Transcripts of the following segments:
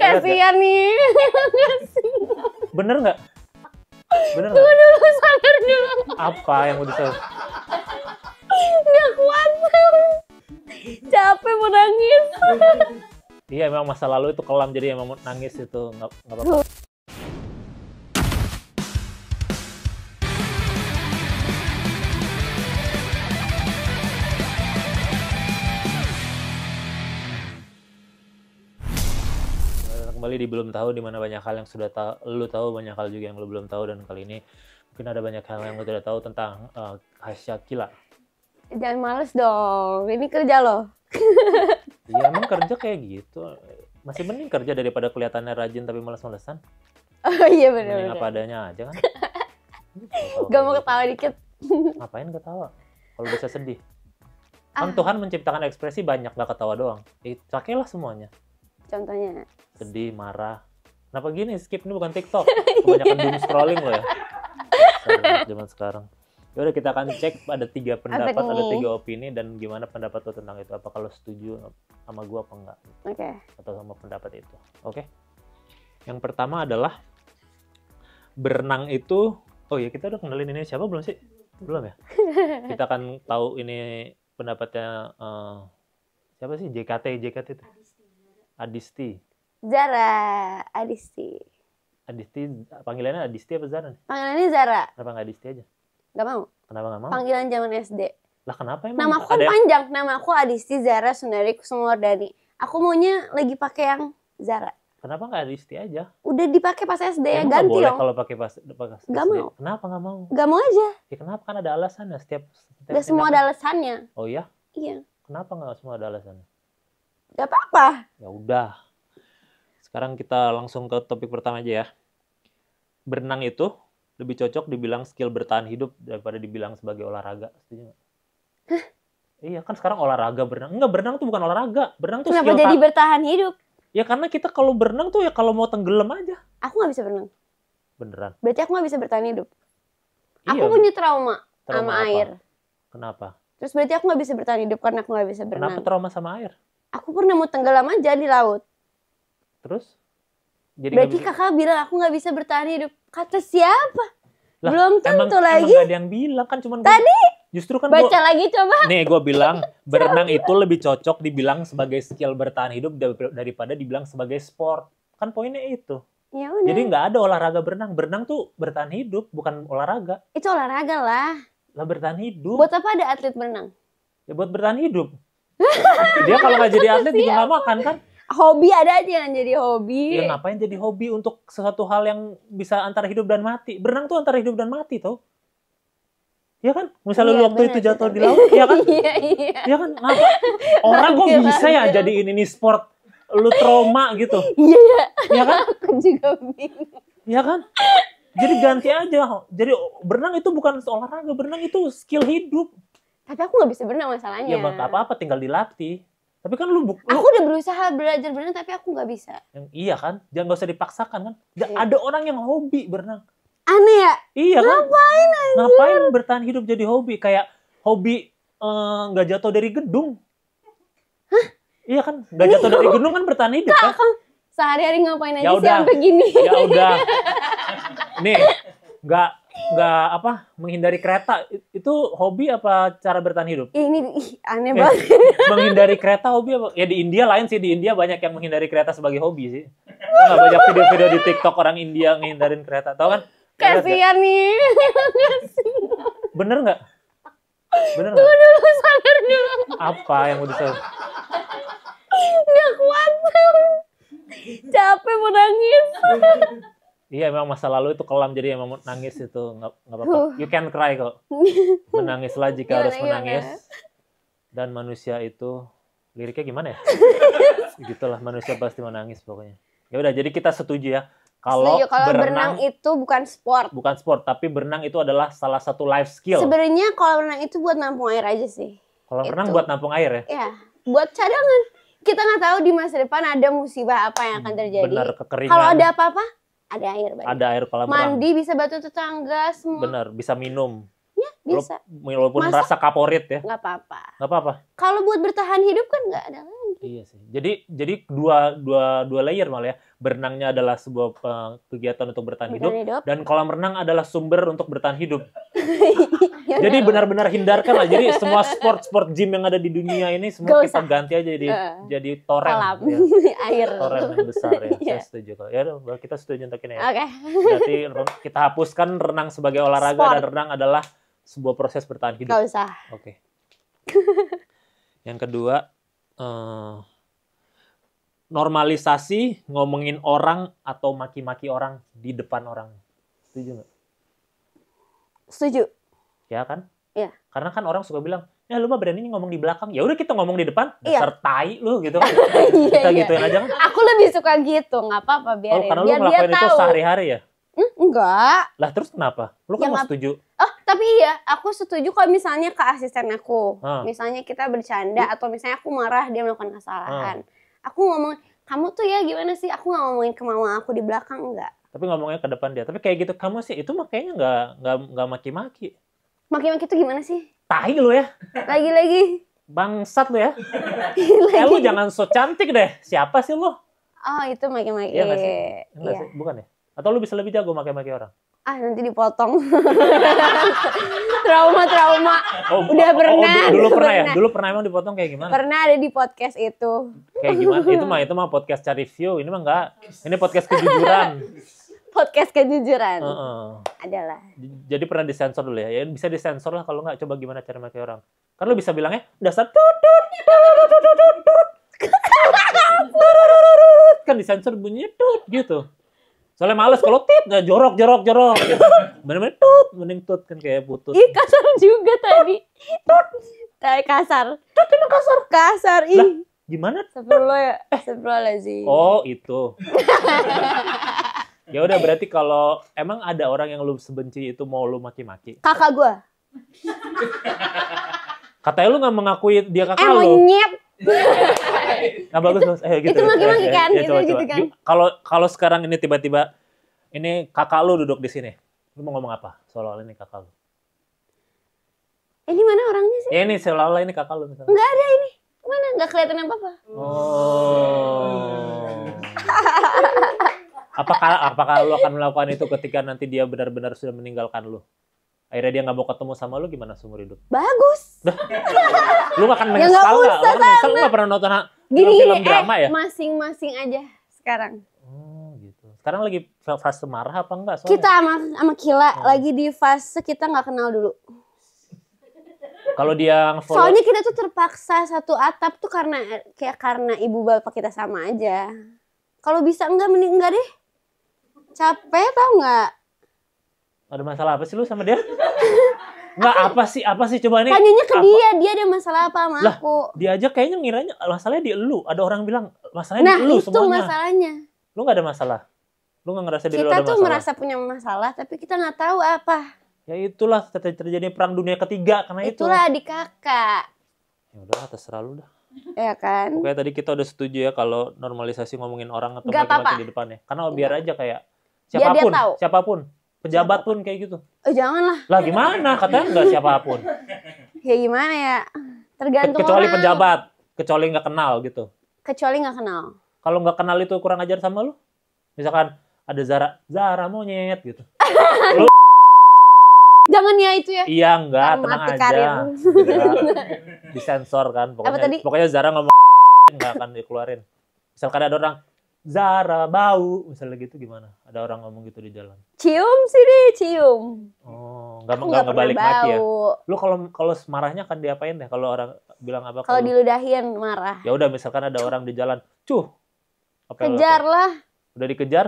Kasian nih. Bener nggak? Bener Tunggu nggak? dulu, sabar dulu. Apa yang mau disebut? Nggak kuat. Capek mau nangis. Iya, memang masa lalu itu kelam, jadi emang nangis itu nggak apa-apa. Kembali di belum tahu, di mana banyak hal yang sudah lu tahu, banyak hal juga yang lu belum tahu, dan kali ini mungkin ada banyak hal yang lu tidak tahu tentang Hasya Kila. Jangan males dong, ini kerja loh. Iya, emang kerja kayak gitu. Masih mending kerja daripada kelihatannya rajin tapi males-malesan. Oh iya Mending benar. apa adanya aja kan. Gak mau ketawa dikit. Ngapain ketawa? Kalau bisa sedih. Kan Tuhan menciptakan ekspresi banyak, gak ketawa doang. Pakailah semuanya. Contohnya. Sedih, marah. Kenapa gini? Skip, ini bukan TikTok. Kebanyakan doom scrolling loh ya. Zaman sekarang. Ya udah, kita akan cek ada 3 pendapat, ada 3 opini, dan gimana pendapat lo tentang itu. Apa kalau setuju sama gua apa enggak? Oke. Atau sama pendapat itu. Oke. Yang pertama adalah berenang itu, oh ya, kita udah kenalin ini siapa belum sih? Belum ya? Kita akan tahu ini pendapatnya siapa sih? JKT itu. Adisti. Zara Adisti. Adisti, panggilannya Adisti apa Zara? Panggilannya Zara. Kenapa nggak Adisti aja? Gak mau. Kenapa nggak mau? Panggilan zaman SD. Lah kenapa emang? Nama aku kan panjang. Nama aku Adisti Zara Sundari Kusumawardani. Aku maunya lagi pakai yang Zara. Kenapa nggak Adisti aja? Udah dipakai pas SD ya, Emang ganti nggak boleh dong. kalau pakai pas SD? Gak mau. Kenapa nggak mau? Gak mau aja. Ya kenapa? Kan ada alasannya setiap Gak semua ada alasannya. Oh iya? Iya. Kenapa nggak semua ada alasannya? Gak apa-apa. Ya udah. Sekarang kita langsung ke topik pertama aja ya. Berenang itu lebih cocok dibilang skill bertahan hidup daripada dibilang sebagai olahraga. Setuju nggak? Hah? Iya, kan sekarang olahraga berenang. Enggak, berenang tuh bukan olahraga. Berenang tuh Kenapa skill jadi bertahan hidup? Ya karena kita kalau berenang tuh ya kalau mau tenggelam aja. Aku gak bisa berenang. Beneran. Berarti aku gak bisa bertahan hidup. Iya. Aku punya trauma Trauma sama apa? air. Kenapa? Terus berarti aku gak bisa bertahan hidup karena aku gak bisa berenang. Kenapa trauma sama air? Aku pernah mau tenggelam aja di laut. Terus? Jadi Berarti kakak bilang aku gak bisa bertahan hidup. Kata siapa? Lah, Belum tentu lagi. Emang gak ada yang bilang kan, cuman Tadi justru kan baca lagi coba. nih gue bilang berenang itu lebih cocok dibilang sebagai skill bertahan hidup daripada dibilang sebagai sport. Kan poinnya itu. Ya udah. Jadi nggak ada olahraga berenang. Berenang tuh bertahan hidup, bukan olahraga. Itu olahraga lah. Lah bertahan hidup. Buat apa ada atlet berenang? Ya buat bertahan hidup. Dia kalau nggak jadi atlet juga nggak makan kan? Hobi ada aja yang jadi hobi. Ya ngapain jadi hobi untuk sesuatu hal yang bisa antara hidup dan mati. Berenang tuh antara hidup dan mati tuh. Ya kan? Misalnya Iya, lu waktu bener itu sih, jatuh tapi. di laut, ya kan? Iya, iya. Ya kan? Ngapa? Orang kok Iya, bisa ya iya. jadiin ini sport? Lu trauma gitu. Iya, iya. Ya kan? Aku juga bingung. Ya kan? Jadi ganti aja. Jadi berenang itu bukan olahraga, berenang itu skill hidup. Tapi aku gak bisa berenang masalahnya. Ya nggak apa-apa, tinggal dilatih. Tapi kan lu Aku udah berusaha belajar berenang tapi aku gak bisa. iya kan? Jangan nggak usah dipaksakan kan? Ada orang yang hobi berenang. Aneh ya? Iya kan? Ngapain anjir? Ngapain bertahan hidup jadi hobi? Kayak hobi nggak jatuh dari gedung. Hah? Iya kan? Nggak jatuh dari gedung kan bertahan hidup kan? Kak, sehari-hari ngapain aja Ya sih udah. sampai gini? Ya udah. Nih, nggak apa menghindari kereta itu hobi apa cara bertahan hidup? Ini aneh banget. Menghindari kereta hobi apa? Ya di India lain sih, di India banyak yang menghindari kereta sebagai hobi sih. Nggak banyak video-video di TikTok orang India ngehindarin kereta, tau kan? Kasian nih. Bener nggak? Bener Tunggu nggak? dulu, sabar dulu. Apa yang mau disebut? Gak kuat. Capek mau nangis. Iya, memang masa lalu itu kelam, jadi emang nangis itu nggak apa-apa. You can cry kok. Menangislah jika harus menangis. Dan manusia itu, liriknya gimana ya? Gitulah, manusia pasti menangis pokoknya. Ya udah, jadi kita setuju ya. Kalau berenang itu bukan sport. bukan sport, tapi berenang itu adalah salah satu life skill. Sebenarnya kalau berenang itu buat nampung air aja sih. Kalau renang itu. buat nampung air ya? Ya, buat cadangan. Kita nggak tahu di masa depan ada musibah apa yang akan terjadi. Benar, kekeringan. Kalau ada apa-apa, ada air. Banyak. Ada air kolam renang. Mandi bisa bantu tetangga semua. Benar, bisa minum. Ya, bisa. Walaupun Masak. merasa kaporit ya. Nggak apa-apa. Nggak apa-apa. Kalau buat bertahan hidup kan nggak ada lagi. Iya sih. Jadi dua layer malah ya. Berenangnya adalah sebuah kegiatan untuk bertahan hidup, dan kolam renang adalah sumber untuk bertahan hidup. Jadi benar-benar hindarkan lah. Jadi semua sport gym yang ada di dunia ini semua kita ganti aja jadi toren. Kolam. Ya. Air. Toren yang besar ya. Saya setuju kalau. Ya udah, kita setuju untuk ini ya. Oke. Berarti kita hapuskan renang sebagai olahraga Sport. dan renang adalah sebuah proses bertahan hidup. Gak usah. Oke. Yang kedua, normalisasi ngomongin orang atau maki-maki orang di depan orang. Setuju nggak? Setuju. Ya kan? Iya. Karena kan orang suka bilang, ya lu mah berani ngomong di belakang. Ya udah kita ngomong di depan, Iya. dasar tai lu gitu kan. Iya, Kita iya. gituin aja kan. Aku lebih suka gitu, nggak apa-apa biarin. Karena lu Biar dia ngelakuin itu tahu. sehari-hari ya? Enggak. Lah terus kenapa? Lu kan Ya, nggak setuju. Oh, tapi iya, aku setuju kalau misalnya ke asisten aku. Ah. Misalnya kita bercanda atau misalnya aku marah dia melakukan kesalahan. Aku ngomong, kamu tuh ya gimana sih? Aku nggak ngomongin ke mama aku di belakang, enggak. Tapi ngomongnya ke depan dia. Tapi kayak gitu kamu sih, itu mah kayaknya nggak maki-maki. Maki-maki tuh gimana sih? Tai lu ya. Lagi-lagi. Bangsat lu ya. Lagi. Lu jangan so cantik deh. Siapa sih lu? Oh, itu maki-maki. Iya nggak sih? Enggak Iya. sih? Bukan ya? Atau lu bisa lebih jago maki-maki orang? Ah, nanti dipotong. Trauma. Udah pernah. Dulu pernah ya? Dulu pernah emang dipotong kayak gimana? Pernah ada di podcast itu. Kayak gimana? Itu mah podcast cari view. Ini mah enggak. Ini podcast kejujuran. Podcast kejujuran. Heeh. Adalah. Jadi pernah disensor dulu ya? Ya bisa disensor lah kalau nggak. Coba gimana cara maki orang? Kan lu bisa bilangnya dasar tut. Kan disensor bunyinya tut gitu. Soalnya males kalau tit, nah jorok. Bener-bener tut, mending tut kan kayak putut. Ih, kasar juga tadi. Tut. Kayak kasar. Tut emang kasar. Kasar, ih. Lah, gimana? Astagfirullah ya. Astagfirullahaladzim. Oh, itu. Ya udah berarti kalau emang ada orang yang lu sebenci itu mau lu maki-maki. Kakak gua. Katanya lu nggak mengakui dia kakak lu. Monyet. Nah, bagus. Gitu. Itu maki-maki kan? Ya, Itu coba. gitu kan? Kalau sekarang ini tiba-tiba ini kakak lu duduk di sini. Lu mau ngomong apa soal ini kakak lu? Ini mana orangnya sih? Ya ini seolah-olah ini kakak lu misalnya. Enggak ada ini. Mana? Enggak kelihatan apa-apa. Oh. Apakah lu akan melakukan itu ketika nanti dia benar-benar sudah meninggalkan lu? Akhirnya dia nggak mau ketemu sama lu, gimana seumur hidup? Bagus. Lu nggak akan Ya nggak menyesal nggak? usah, Lu menyesal nggak pernah nonton Gini, film drama ya? masing-masing aja sekarang. Oh gitu. Sekarang lagi fase marah apa enggak? Soalnya? Kita sama Kila lagi di fase kita nggak kenal dulu. Kalau dia follow, Soalnya kita tuh terpaksa satu atap tuh karena ibu bapak kita sama aja. Kalau bisa mending enggak deh. Capek tau nggak? ada masalah apa sih lu sama dia? Enggak, apa sih coba ini? Tanyanya ke dia ada masalah apa sama Lah, aku? dia aja kayaknya ngiranya masalahnya di elu. Ada orang bilang masalahnya Nah di elu itu semuanya. masalahnya. Lu nggak ada masalah? Lu nggak ngerasa diri lu Kita ada tuh masalah? merasa punya masalah tapi kita nggak tahu apa. Ya itulah terjadi perang dunia ketiga karena itu. Itulah adik kakak. Ya udah terserah lu dah. Ya kan? Pokoknya tadi kita udah setuju ya kalau normalisasi ngomongin orang atau Nggak maki-maki apa-apa. di depannya. Karena biar aja kayak Biar dia tahu. siapapun, pejabat pun kayak gitu. Janganlah. Lah gimana? Katanya nggak siapapun. Ya gimana ya? Tergantung Kecuali orang. pejabat, kecuali nggak kenal gitu. Kecuali nggak kenal. Kalau nggak kenal itu kurang ajar sama lu? Misalkan ada Zara monyet gitu. Jangan ya itu ya. Iya enggak, Kan tenang mati aja. karir. Enggak. Disensor kan. Apa tadi? Pokoknya Zara ngomong nggak akan dikeluarin. Misalkan ada orang Zara bau, misalnya gitu gimana? Ada orang ngomong gitu di jalan. Cium sih deh, cium. Oh, Aku nggak pernah balik maki ya? bau. Lu kalau marahnya kan diapain deh? Kalau orang bilang apa? Kalau diludahin marah. Ya udah, misalkan ada orang di jalan, cuh. Apa yang lu Kejar lakuin? lah. Udah dikejar?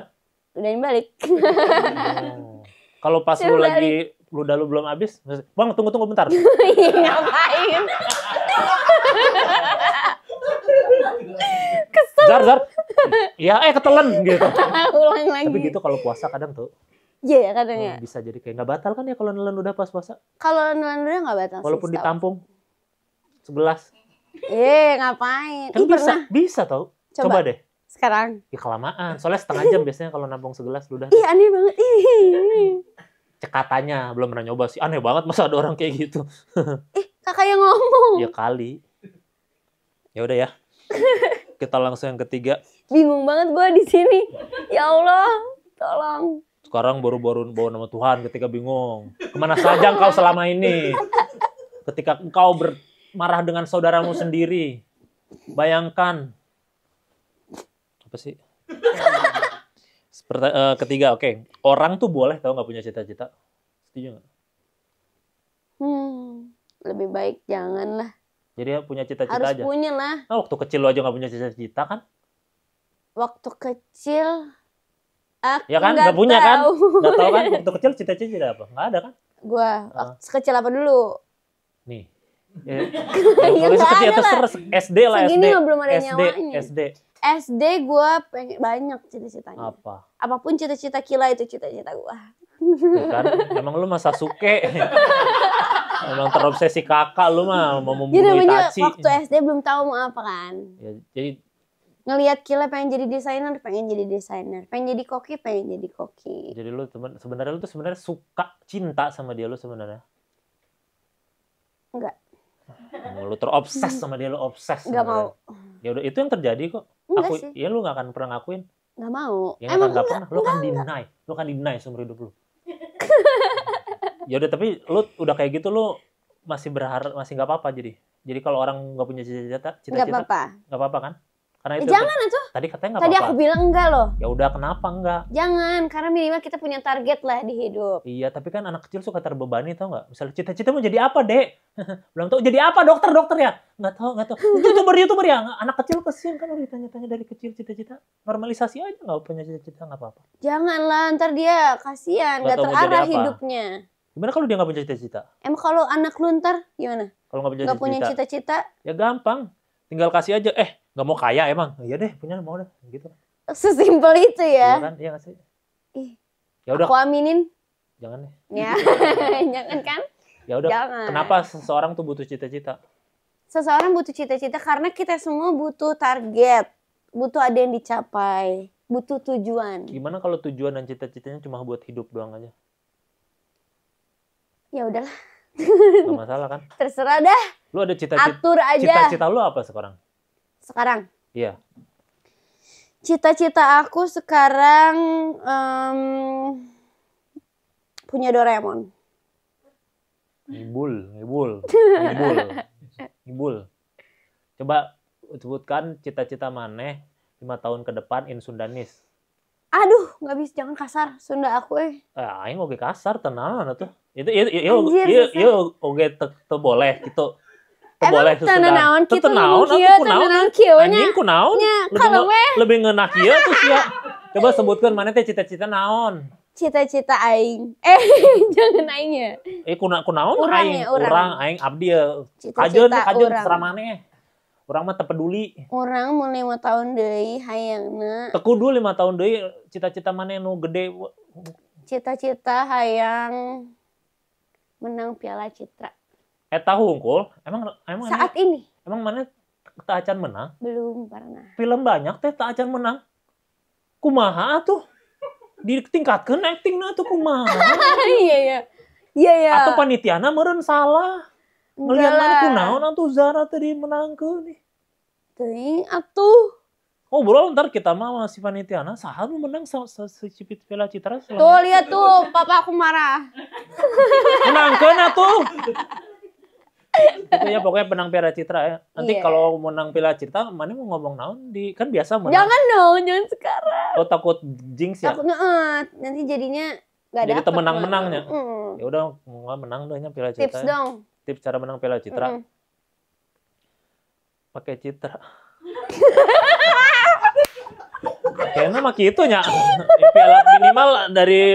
Ludahin balik. Oh. Kalau pas lu Suruh lagi ludah lu belum habis, bang tunggu bentar. Ih, ngapain? Zar. Iya, ketelan gitu. Ulang lagi. Tapi gitu kalau puasa kadang tuh Iya ya kadang ya. bisa jadi kayak nggak batal kan ya kalau nelen udah pas puasa. Kalau nulan nggak batal sih, Walaupun setahu. ditampung 11. Ngapain? Kan Ih, pernah. bisa tau. Coba deh. Sekarang. Ya kelamaan. Soalnya setengah jam biasanya kalau nampung 11 ludah. Ih, aneh banget. Ih. Cekatannya belum pernah nyoba sih. Aneh banget masa ada orang kayak gitu. Kakak yang ngomong. Ya kali. Ya udah ya. Kita langsung yang ketiga. Bingung banget gue di sini. Ya Allah, tolong. Sekarang baru-baru bawa nama Tuhan ketika bingung. Kemana saja engkau selama ini? Ketika engkau marah dengan saudaramu sendiri. Bayangkan. Apa sih? Ketiga, oke. Orang tuh boleh tahu nggak punya cita-cita. Setuju nggak? Lebih baik jangan lah. Jadi ya punya cita-cita Harus aja. punya lah. Nah, waktu kecil lo aja nggak punya cita-cita kan? Waktu kecil aku Ya kan? Nggak punya kan? Nggak tahu kan? Waktu kecil cita-cita apa? Nggak ada kan? Gua sekecil apa dulu? Nih. Ya nggak kecil ada itu lah. SD lah. Segini SD. mah belum ada SD. nyawanya. SD. SD gue pengen banyak cita-citanya. Apa? Apapun cita-cita Kila itu cita-cita gue. Tuh kan? Emang lu mah Sasuke. Emang terobsesi kakak lu mah mau Jadi membunuh namanya Itachi. waktu SD belum tahu mau apa kan. Ya, jadi Ngelihat Kila pengen jadi desainer, pengen jadi desainer. Pengen jadi koki, pengen jadi koki. jadi lu sebenarnya lu tuh sebenarnya suka cinta sama dia lu sebenarnya. Enggak. Lu terobses sama dia, lu obses. Enggak mau. Ya udah itu yang terjadi kok. Enggak sih. Ya lu gak akan pernah ngakuin. Enggak mau. Ya emang gak pernah. Lu kan deny. Lu kan deny seumur hidup lu. Ya udah tapi lu udah kayak gitu lu masih berharap masih nggak apa-apa jadi. Jadi kalau orang nggak punya cita-cita, Enggak apa-apa. nggak apa-apa kan? Karena Ya itu jangan atuh. tadi katanya nggak Tadi apa-apa. aku bilang enggak loh. Ya udah kenapa enggak? Jangan, karena minimal kita punya target lah di hidup. Iya, tapi kan anak kecil suka terbebani tau nggak? Misalnya cita-cita mau jadi apa, Dek? Belum tahu jadi apa, dokter ya? Nggak tahu. YouTuber ya? Anak kecil kesian kan udah ditanya-tanya dari kecil cita-cita. Normalisasi aja nggak punya cita-cita nggak apa-apa. Janganlah, ntar dia kasihan, Nggak nggak tahu mau jadi terarah apa. hidupnya. Gimana kalau dia nggak punya cita-cita? Emang kalau anak lu ntar gimana? Kalau nggak Nggak punya cita-cita? ya gampang. Tinggal kasih aja. Nggak mau kaya emang? Iya deh, punya mau deh. Gitu. Sesimpel itu Iya ya. kan? Iya nggak sih? Ih, Ya udah. aku aminin. Jangan deh. Ya, jangan kan? Ya udah. Jangan. Kenapa seseorang tuh butuh cita-cita? Seseorang butuh cita-cita karena kita semua butuh target. Butuh ada yang dicapai. Butuh tujuan. Gimana kalau tujuan dan cita-citanya cuma buat hidup doang aja? Ya udahlah, Gak masalah kan? terserah dah. Lu ada cita-cita. Atur aja. Cita-cita lu apa sekarang? Sekarang. Iya. Cita-cita aku sekarang punya Doraemon. Ngibul. Coba sebutkan cita-cita maneh 5 tahun ke depan in Sundanis. Aduh, nggak bisa, jangan kasar. Sunda aku Aing oge kasar tenan atuh. Itu Anjir, oge teu boleh gitu. Emang Boleh teu naon kitu ngomong kieu, teu naon kieu nya. Anjing kunaon? Nya, kalau Lebih ngeunah kieu tuh sia. Coba sebutkan maneh teh cita-cita naon? Cita-cita aing. Jangan aing ya. Kunaon Urang aing? ya, urang. Urang aing abdi ya. Cita-cita Kajeun urang. serah maneh. Urang mah teu peduli. Orang mau 5 tahun deui hayangna. Teu kudu 5 tahun deui cita-cita maneh nu gede. Cita-cita hayang menang Piala Citra. Eta hungkul, emang Saat ini emang maneh teu acan menang? belum pernah. Film banyak teh teu acan menang. Kumaha tuh? Ditingkatkeun aktingna tuh kumaha? Iya ya. Atau panitiana meureun salah. Ngelihat mana kunaon atuh Zara tadi menangkeun nih. Teuing atuh. Oh, bro, ntar kita mah masih panitiana saha nu menang secipit Piala Citra. Tuh lihat tuh, papa aku marah. Menangkeun atuh. Itu ya pokoknya penang Piala Citra ya. Nanti Iya. kalau menang Piala Citra, mana mau ngomong naon di kan biasa menang. Jangan dong, jangan sekarang. Oh, takut jinx ya. Takutnya nanti jadinya nggak Jadi dapet. temenang-menangnya. Mm. Ya udah mau menang dehnya Piala Citra. Tips ya. dong. Tips cara menang Piala Citra. Mm. Pakai Citra. Kayaknya mah gitu nya. Piala minimal dari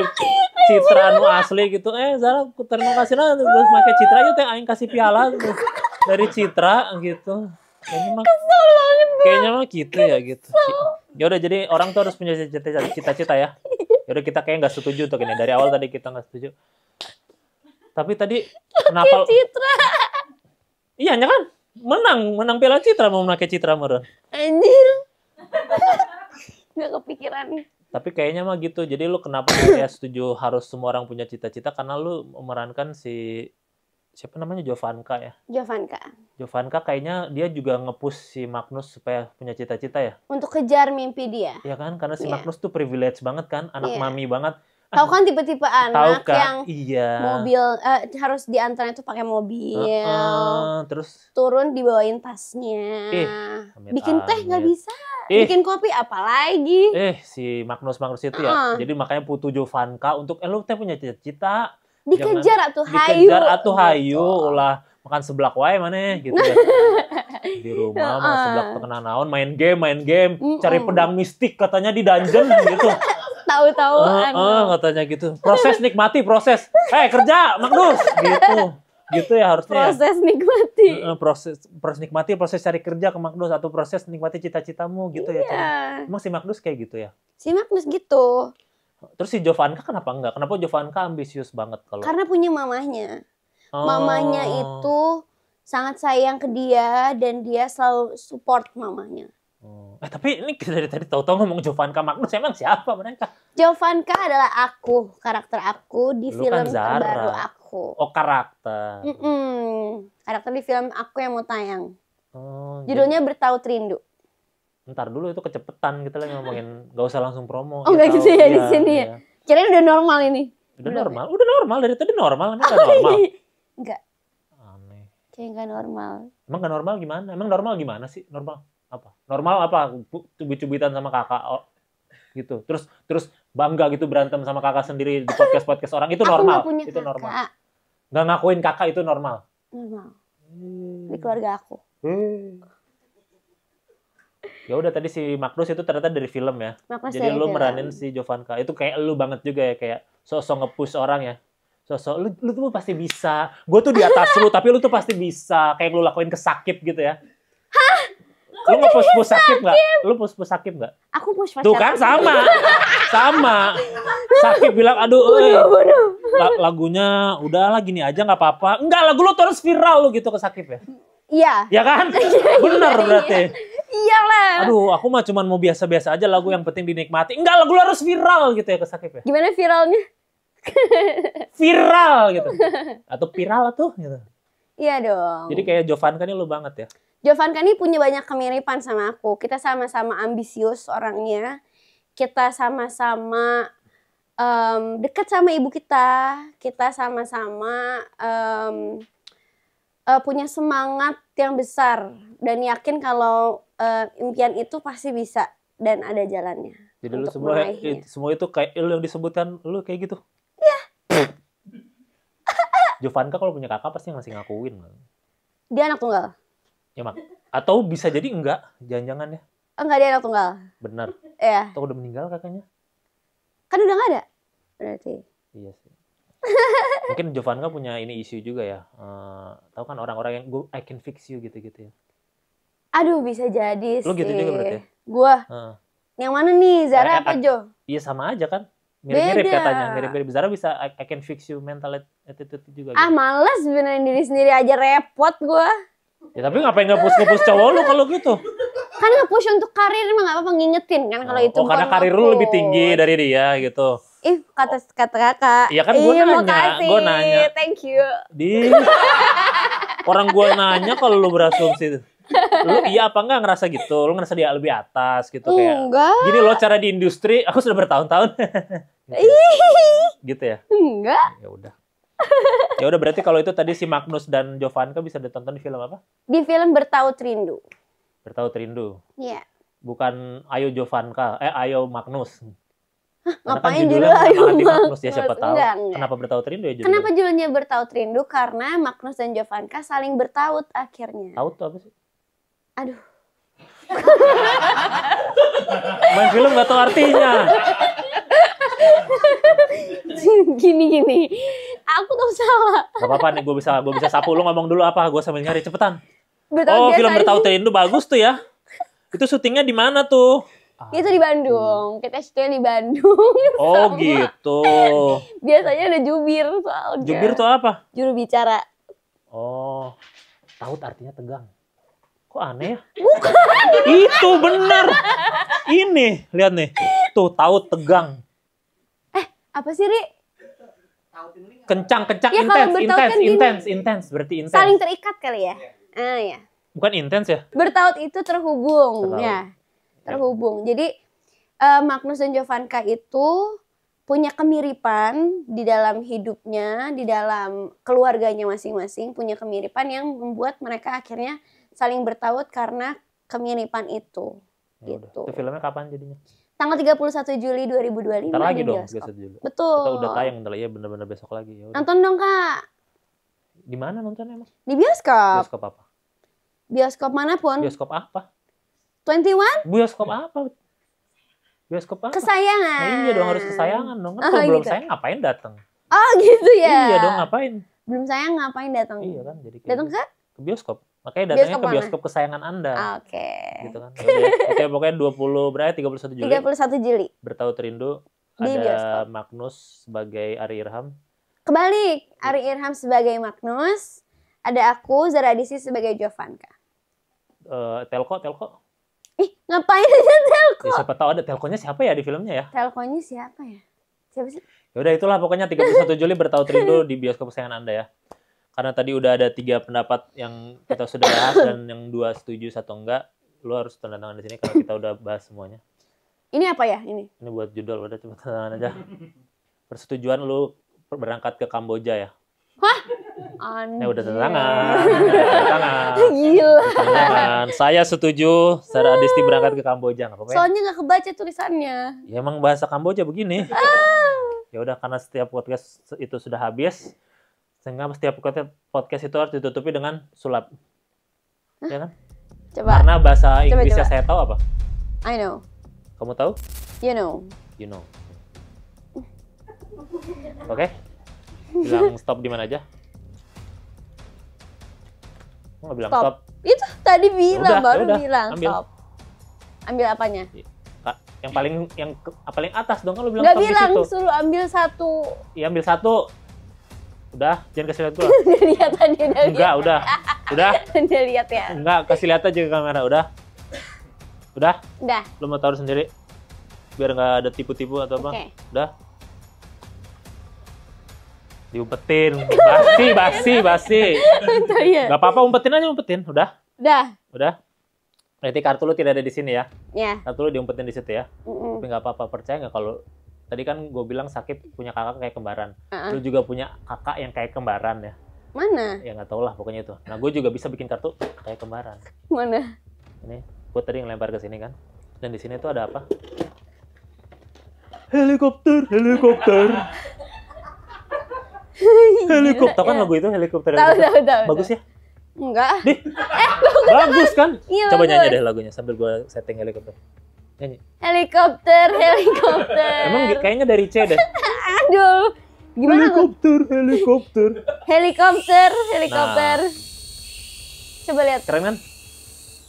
Citra nu asli gitu. Zara terima kasih lah terus pakai Citra aja teh aing kasih piala gitu. Dari Citra gitu. Kayaknya mah gitu ya gitu. Ya udah jadi orang tuh harus punya cita-cita ya. Ya udah kita kayak nggak setuju tuh ini dari awal tadi kita nggak setuju. Tapi tadi kenapa? Citra. Iya nya kan menang Piala Citra mau pakai Citra meureun. Anjir. Nggak kepikiran. Tapi kayaknya mah gitu. Jadi lu kenapa ya setuju harus semua orang punya cita-cita karena lu memerankan si siapa namanya, Jovanka ya. Jovanka. Kayaknya dia juga nge-push si Magnus supaya punya cita-cita ya. Untuk kejar mimpi dia. Iya kan, karena si Magnus tuh privilege banget kan, anak mami banget. Tahu kan tipe-tipe anak yang iya. mobil harus diantar itu pakai mobil. Terus turun dibawain tasnya. Bikin teh nggak bisa. Bikin kopi apalagi. Si Magnus itu ya. Jadi makanya butuh Jovanka untuk lu teh punya cita-cita. Dikejar atuh hayu. Ulah makan seblak wae maneh gitu ya. Di rumah makan seblak tengah naon, main game, cari pedang mistik katanya di dungeon gitu. Tahu-tahuan. Katanya gitu. Proses nikmati proses. Kerja Magnus gitu. Gitu ya harusnya. Proses nikmati. Proses nikmati proses cari kerja ke Magnus atau proses nikmati cita-citamu gitu ya. Emang si Magnus kayak gitu ya? Si Magnus gitu. Terus si Jovanka kenapa enggak? Kenapa Jovanka ambisius banget kalau? Karena punya mamahnya. Mamanya itu sangat sayang ke dia dan dia selalu support mamanya. Tapi ini dari tadi tahu-tahu ngomong Jovanka Magnus, emang siapa mereka? Jovanka adalah karakter aku di Lu film kan Zara. terbaru aku. Karakter. Karakter di film aku yang mau tayang. Jadi... Judulnya Bertaut Rindu. Ntar dulu itu kecepetan kita lagi ngomongin, gak usah langsung promo. Nggak gitu ya di sini ya? Kirain udah normal ini. Udah normal dari tadi normal, emang gak normal? Enggak. Aneh. Kayak nggak normal. Emang gak normal gimana? Emang normal gimana sih? Normal apa? Normal apa? Cubit-cubitan sama kakak gitu. Terus bangga gitu berantem sama kakak sendiri di podcast orang, itu normal. Aku punya itu kakak. Normal. Gak ngakuin kakak itu normal. Normal. Di keluarga aku. Ya udah, tadi si Magnus itu ternyata dari film ya. Jadi lu meranin si Jovanka. Itu kayak lu banget juga ya, kayak sosok nge-push orang ya. Sosok lu tuh pasti bisa. Gue tuh di atas lu, tapi lu tuh pasti bisa. Kayak lu lakuin ke Sakib gitu ya. Hah? Lu nge-push Sakib nggak? Lu push Sakib nggak? Aku push Tuh kan sama. Sakib bilang, aduh, lagunya udahlah gini aja nggak apa-apa. Enggak, lagu lu terus viral lu gitu ke Sakib ya. Iya. Ya kan? Bener berarti. Iyalah. Aduh, aku mah cuma mau biasa-biasa aja, lagu yang penting dinikmati. Enggak, lagu lu harus viral gitu ya ke Sakib ya. Gimana viralnya? Viral gitu. Atau viral tuh gitu. Iya dong. Jadi kayak Jovanka ini lu banget ya. Jovanka ini punya banyak kemiripan sama aku. Kita sama-sama ambisius orangnya. Kita sama-sama dekat sama ibu kita. Kita sama-sama punya semangat yang besar. Dan yakin kalau impian itu pasti bisa dan ada jalannya. Jadi lu semua itu kayak lu yang disebutkan, lu kayak gitu? Iya. Jovanka kalau punya kakak pasti ngasih ngakuin. Dia anak tunggal. Ya mak. Atau bisa jadi enggak, jangan-jangan ya. Enggak, dia anak tunggal. Benar. Iya. Atau udah meninggal kakaknya? Kan udah nggak ada. Berarti. Iya sih. Mungkin Jovanka punya ini isu juga ya. Tahu kan orang-orang yang I can fix you gitu-gitu ya. Aduh, bisa jadi sih. Lu gitu juga berarti? Gua. Yang mana nih, Zara apa Jo? Iya sama aja kan. Mirip-mirip katanya. Mirip-mirip. Zara bisa I can fix you mental attitude juga. Ah, males benerin diri sendiri aja, repot gua. Ya tapi ngapain nge-push cowok lu kalau gitu? Kan nge-push untuk karir emang gak apa-apa, ngingetin kan kalau itu. Oh, karena karir lu lebih tinggi dari dia gitu. Kata kakak. Iya kan gue nanya. Thank you. Orang gue nanya kalau lu berasumsi. Lu iya apa enggak ngerasa gitu? Lu ngerasa dia lebih atas gitu kayak. Enggak. Gini loh cara di industri, aku sudah bertahun-tahun. Gitu ya? Enggak. Ya udah berarti kalau itu tadi si Magnus dan Jovanka bisa ditonton di film apa? Di film Bertaut Rindu. Bertaut Rindu. Iya. Bukan Ayo Jovanka, Ayo Magnus. Ngapain judul Ayo Magnus ya, siapa tahu. Enggak. Kenapa Bertaut Rindu ya judulnya? Kenapa judulnya Bertaut Rindu? Karena Magnus dan Jovanka saling bertaut akhirnya. Taut tuh apa sih? Aduh. Main film gak tahu artinya. Gini. Aku tuh salah. Gak apa-apa nih, gue bisa sapu. Lu ngomong dulu apa? Gue sambil nyari, cepetan. Film Bertaut Rindu bagus tuh ya. Itu syutingnya di mana tuh? Itu di Bandung. Kita syutingnya di Bandung. Oh gitu. Biasanya ada jubir soalnya. Jubir tuh apa? Juru bicara. Oh, taut artinya tegang. Kok aneh ya? Bukan. Itu bener. Ini, lihat nih. Tuh, taut tegang. Apa sih, Ri? Kencang, Ya, kalau bertaut kan gini. intens, berarti intens. Saling terikat kali ya. Ya. Bukan intens ya? Bertaut itu terhubung, Tertaut. ya. Terhubung. Jadi Magnus dan Jovanka itu punya kemiripan di dalam hidupnya, di dalam keluarganya masing-masing, punya kemiripan yang membuat mereka akhirnya saling bertaut karena kemiripan itu. Ya Gitu. udah. Itu filmnya kapan jadinya? Tanggal 31 Juli 2025 Ntar lagi di dong, bioskop. 31 Juli. Betul. Kita udah tayang, bentar lagi ya bener-bener besok lagi. Ya udah. Nonton dong, Kak. Di mana nontonnya emang? Di bioskop. Bioskop apa? Bioskop manapun. Bioskop apa? 21 Bioskop apa? Bioskop apa? kesayangan. Nah, iya dong, harus kesayangan dong. Kan Oh, kalau belum gitu. sayang ngapain datang? Oh, gitu ya. Iya dong, ngapain? Belum sayang ngapain datang? Iya kan, jadi kayak Datang gitu. ke? Ke bioskop. Makanya datangnya Bioskop ke mana? bioskop kesayangan Anda. Oke. Gitu kan. Yaudah ya. Oke, pokoknya 31 Juli 31 Juli. Bertaut Rindu. Di Ada bioskop. Magnus sebagai Ari Irham. Kebalik, Ari Irham sebagai Magnus, ada aku Zara Adisi sebagai Jovanka. Telko. Ih, ngapain aja Telko? Ya, siapa tahu ada Telkonya siapa ya di filmnya ya? Telkonya siapa ya? Siapa sih? Yaudah itulah pokoknya 31 Juli Bertaut Rindu di bioskop kesayangan Anda ya. Karena tadi udah ada 3 pendapat yang kita sudah bahas dan yang 2 setuju, 1 enggak. Lu harus tanda tangan di sini karena kita udah bahas semuanya. Ini apa ya ini? Ini buat judul, udah coba tanda tangan aja. Persetujuan lu berangkat ke Kamboja ya? Ya udah tanda tangan. Tanda tangan. Gila. Tanda tangan. Saya setuju Zara Adisti berangkat ke Kamboja, nggak apa-apa ya? Soalnya nggak kebaca tulisannya. Ya emang bahasa Kamboja begini. Ya udah karena setiap podcast itu sudah habis, sehingga setiap podcast itu harus ditutupi dengan sulap. Ya kan? Coba. Karena bahasa Inggrisnya coba. saya tahu apa? I know. Kamu tahu? You know. You know. Oke? Bilang stop di mana aja? Kamu nggak bilang stop. Itu tadi bilang, Yaudah, baru yaudah. bilang Ambil. stop. Ambil apanya? Kak, yang paling atas dong kan lu bilang Nggak stop bilang, di situ. suruh ambil satu. Ya ambil 1. Udah, jangan kasih lihat gua. Udah lihat tadi, udah lihat. Enggak, udah. Udah. Udah lihat ya. Enggak, kasih lihat aja ke kamera, udah. Udah, Udah. lu mau taruh sendiri. Biar nggak ada tipu-tipu atau apa. Oke. Udah. Diumpetin. Basi. Iya. Gak apa-apa, umpetin aja, umpetin. Udah. Udah. Berarti kartu lu tidak ada di sini ya. Ya. Kartu lu diumpetin di situ ya. Mm-mm. Tapi nggak apa-apa, percaya nggak kalau tadi kan gue bilang Sakib punya kakak kayak kembaran. Uh-uh. Lu juga punya kakak yang kayak kembaran ya. Mana? Ya nggak tau lah pokoknya itu. Nah gue juga bisa bikin kartu kayak kembaran. Mana? Ini gue tadi yang lempar ke sini kan. Dan di sini tuh ada apa? Helikopter. Helikopter. Tahu kan lagu itu helikopter? Tahu. Bagus ya? Enggak. Dih. Bagus kan? Iya, Coba bagus. nyanyi deh lagunya sambil gue setting helikopter. Nyanyi. Helikopter. Emang kayaknya dari C deh. Aduh. Gimana? Helikopter. Helikopter. Coba lihat. Keren kan?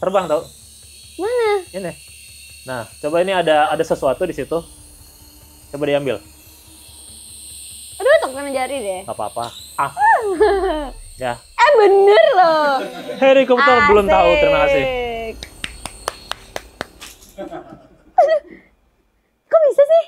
Terbang tau? Mana? Ini. Nah, coba ini ada sesuatu di situ. Coba diambil. Aduh, tok kena jari deh. Gak apa-apa. Ya. Bener loh. Helikopter belum tahu. Terima kasih. Aduh. Kok bisa sih?